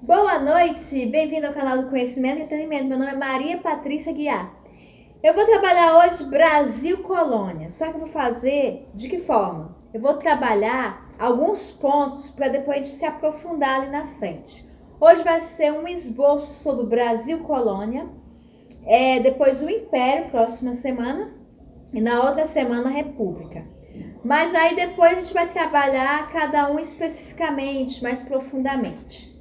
Boa noite, bem-vindo ao canal do Conhecimento e Entretenimento. Meu nome é Maria Patrícia Guiar. Eu vou trabalhar hoje Brasil Colônia, só que eu vou fazer de que forma? Eu vou trabalhar alguns pontos para depois a gente se aprofundar ali na frente. Hoje vai ser um esboço sobre o Brasil Colônia, depois o Império, próxima semana, e na outra semana a República. Mas aí depois a gente vai trabalhar cada um especificamente, mais profundamente.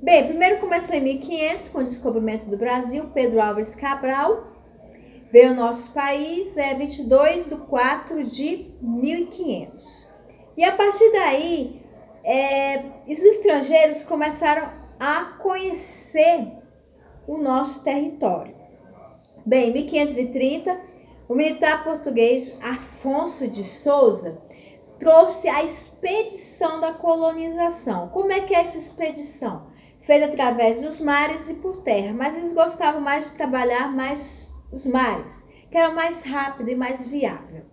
Bem, primeiro começou em 1500 com o descobrimento do Brasil, Pedro Álvares Cabral veio ao nosso país 22 de 4 de 1500. E a partir daí, os estrangeiros começaram a conhecer o nosso território. Bem, em 1530, o militar português Afonso de Souza trouxe a expedição da colonização. Como é que é essa expedição? Feita através dos mares e por terra, mas eles gostavam mais de trabalhar mais os mares, que era mais rápido e mais viável.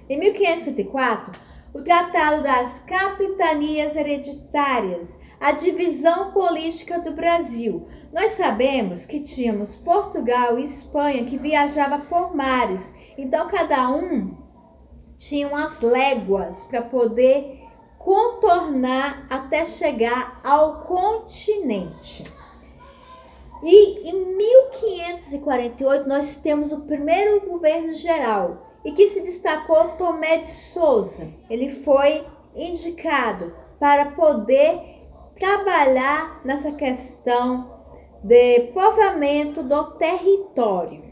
Em 1534, o Tratado das Capitanias Hereditárias, a divisão política do Brasil. Nós sabemos que tínhamos Portugal e Espanha que viajava por mares, então cada um tinha umas léguas para poder contornar até chegar ao continente. E em 1548 nós temos o primeiro governo geral e que se destacou Tomé de Souza. Ele foi indicado para poder trabalhar nessa questão de povoamento do território.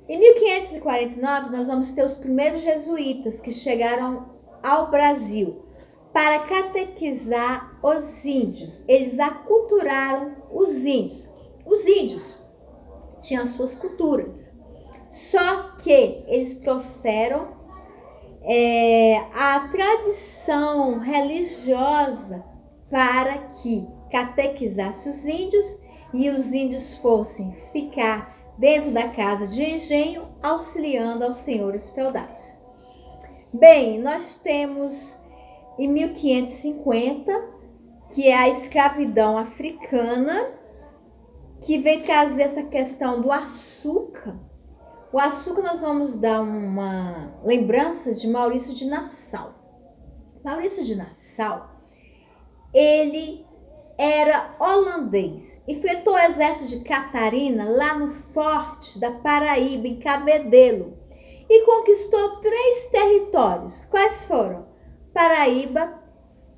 Em 1549 nós vamos ter os primeiros jesuítas que chegaram ao Brasil para catequizar os índios. Eles aculturaram os índios. Os índios tinham suas culturas, só que eles trouxeram a tradição religiosa para que catequizasse os índios e os índios fossem ficar dentro da casa de engenho, auxiliando aos senhores feudais. Bem, nós temos em 1550, que é a escravidão africana, que veio trazer essa questão do açúcar. O açúcar nós vamos dar uma lembrança de Maurício de Nassau. Maurício de Nassau, ele era holandês, enfrentou o exército de Catarina lá no forte da Paraíba, em Cabedelo, e conquistou 3 territórios. Quais foram? Paraíba,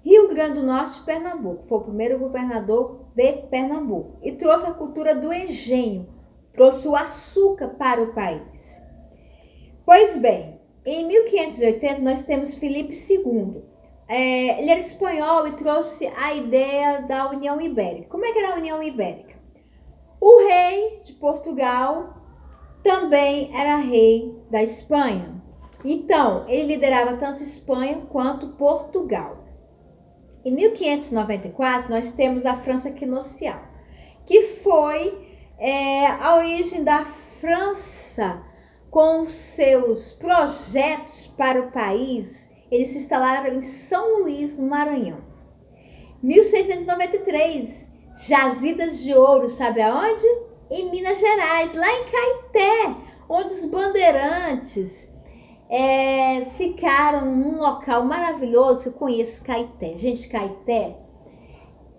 Rio Grande do Norte e Pernambuco. Foi o primeiro governador de Pernambuco e trouxe a cultura do engenho, trouxe o açúcar para o país. Pois bem, em 1580 nós temos Filipe II. Ele era espanhol e trouxe a ideia da União Ibérica. Como é que era a União Ibérica? O rei de Portugal também era rei da Espanha. Então, ele liderava tanto Espanha quanto Portugal. Em 1594, nós temos a França Equinocial, que foi a origem da França com seus projetos para o país. Eles se instalaram em São Luís, no Maranhão. 1693, jazidas de ouro, sabe aonde? Em Minas Gerais, lá em Caeté, onde os bandeirantes ficaram num local maravilhoso. Eu conheço Caeté. Gente, Caeté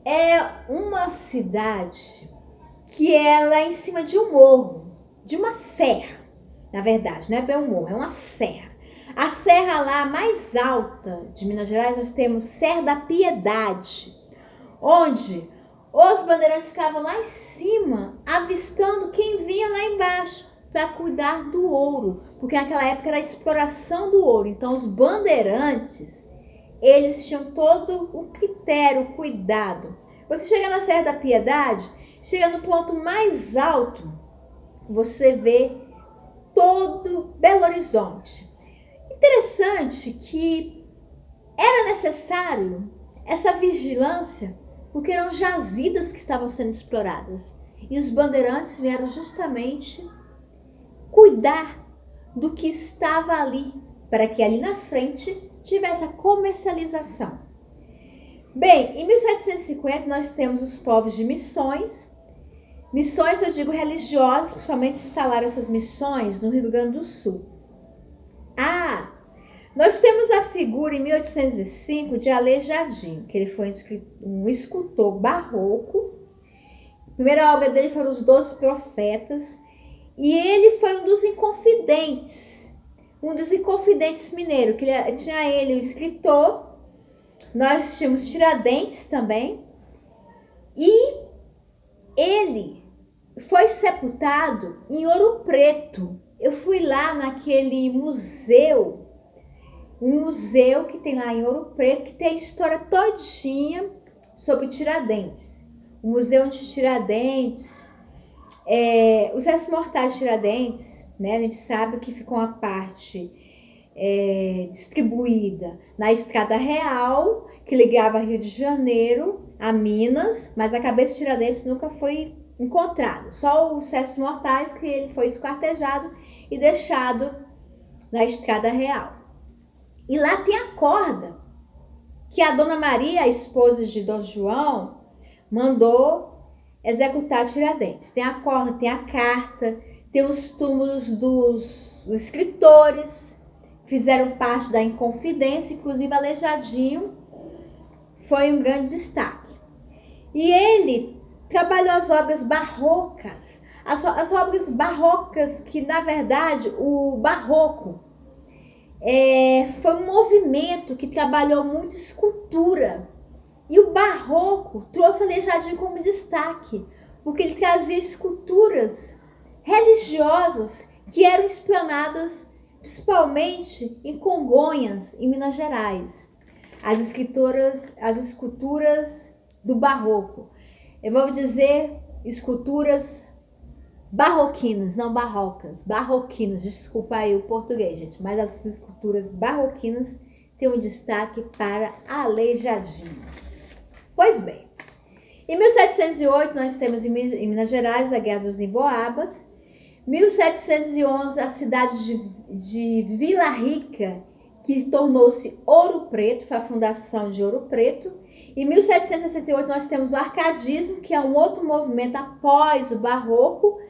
é uma cidade que ela é em cima de um morro, de uma serra. Na verdade, não é bem um morro, é uma serra. A serra lá mais alta de Minas Gerais, nós temos Serra da Piedade, onde os bandeirantes ficavam lá em cima, avistando quem vinha lá embaixo para cuidar do ouro, porque naquela época era a exploração do ouro. Então os bandeirantes, eles tinham todo o critério, o cuidado. Você chega na Serra da Piedade, chega no ponto mais alto, você vê todo Belo Horizonte. Interessante que era necessário essa vigilância, porque eram jazidas que estavam sendo exploradas. E os bandeirantes vieram justamente cuidar do que estava ali, para que ali na frente tivesse a comercialização. Bem, em 1750 nós temos os povos de missões. Missões, eu digo religiosas, principalmente instalaram essas missões no Rio Grande do Sul. Nós temos a figura em 1805 de Aleijadinho, que ele foi um escultor barroco. A primeira obra dele foram os 12 Profetas. E ele foi um dos inconfidentes mineiros, que tinha ele o escritor. Nós tínhamos Tiradentes também. E ele foi sepultado em Ouro Preto. Eu fui lá naquele museu, um museu que tem lá em Ouro Preto, que tem a história todinha sobre Tiradentes. O Museu de Tiradentes, os restos mortais de Tiradentes, né? A gente sabe que ficou uma parte distribuída na Estrada Real, que ligava Rio de Janeiro a Minas, mas a cabeça de Tiradentes nunca foi encontrada. Só os restos mortais, que ele foi esquartejado e deixado na Estrada Real. E lá tem a corda que a Dona Maria, a esposa de Dom João, mandou executar Tiradentes. Tem a corda, tem a carta, tem os túmulos dos escritores, fizeram parte da Inconfidência, inclusive Aleijadinho foi um grande destaque. E ele trabalhou as obras barrocas, as obras barrocas que, na verdade, o barroco foi um movimento que trabalhou muito escultura. E o barroco trouxe Aleijadinho como destaque, porque ele trazia esculturas religiosas que eram espionadas principalmente em Congonhas, em Minas Gerais. As esculturas do barroco. Eu vou dizer esculturas barroquinas, não barrocas, barroquinas, desculpa aí o português, gente, mas as esculturas barroquinas têm um destaque para Aleijadinho. Pois bem, em 1708 nós temos em Minas Gerais a Guerra dos Emboabas. 1711 a cidade de Vila Rica, que tornou-se Ouro Preto, foi a fundação de Ouro Preto. Em 1768 nós temos o arcadismo, que é um outro movimento após o barroco,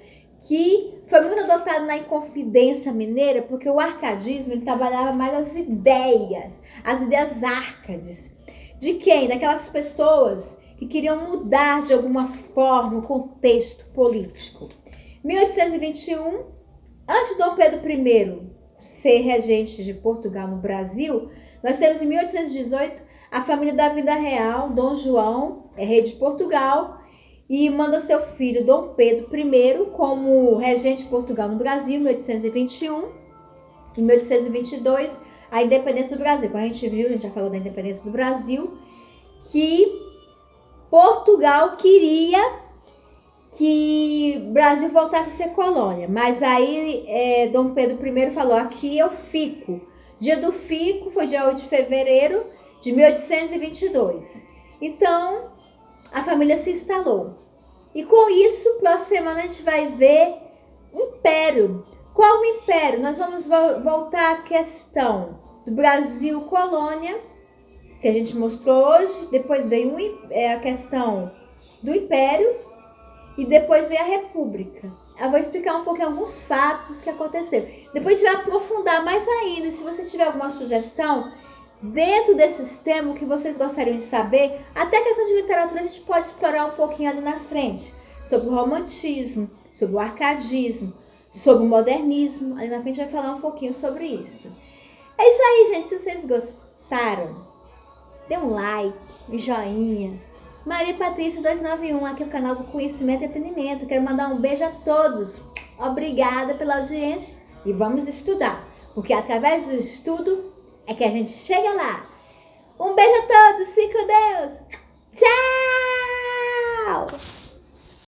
que foi muito adotado na Inconfidência Mineira, porque o arcadismo ele trabalhava mais as ideias árcades. De quem? Daquelas pessoas que queriam mudar de alguma forma o contexto político. 1821, antes de Dom Pedro I ser regente de Portugal no Brasil, nós temos em 1818 a família da Vida Real, Dom João, rei de Portugal, e manda seu filho Dom Pedro I como regente de Portugal no Brasil, em 1821. Em 1822, a independência do Brasil. Como a gente já falou da independência do Brasil, que Portugal queria que o Brasil voltasse a ser colônia. Mas aí Dom Pedro I falou, aqui eu fico. Dia do fico foi dia 8 de fevereiro de 1822. Então, a família se instalou. E com isso, próxima semana a gente vai ver império. Qual o império? Nós vamos voltar à questão do Brasil colônia, que a gente mostrou hoje. Depois veio a questão do império. E depois vem a república. Eu vou explicar um pouquinho alguns fatos que aconteceram. Depois a gente vai aprofundar mais ainda. Se você tiver alguma sugestão dentro desses temas que vocês gostariam de saber, até a questão de literatura a gente pode explorar um pouquinho ali na frente. Sobre o romantismo, sobre o arcadismo, sobre o modernismo. Ali na frente a gente vai falar um pouquinho sobre isso. É isso aí, gente. Se vocês gostaram, dê um like, um joinha. Maria Patrícia 291, aqui é o canal do Conhecimento e Entretenimento. Quero mandar um beijo a todos. Obrigada pela audiência e vamos estudar, porque através do estudo é que a gente chega lá. Um beijo a todos, fique com Deus. Tchau!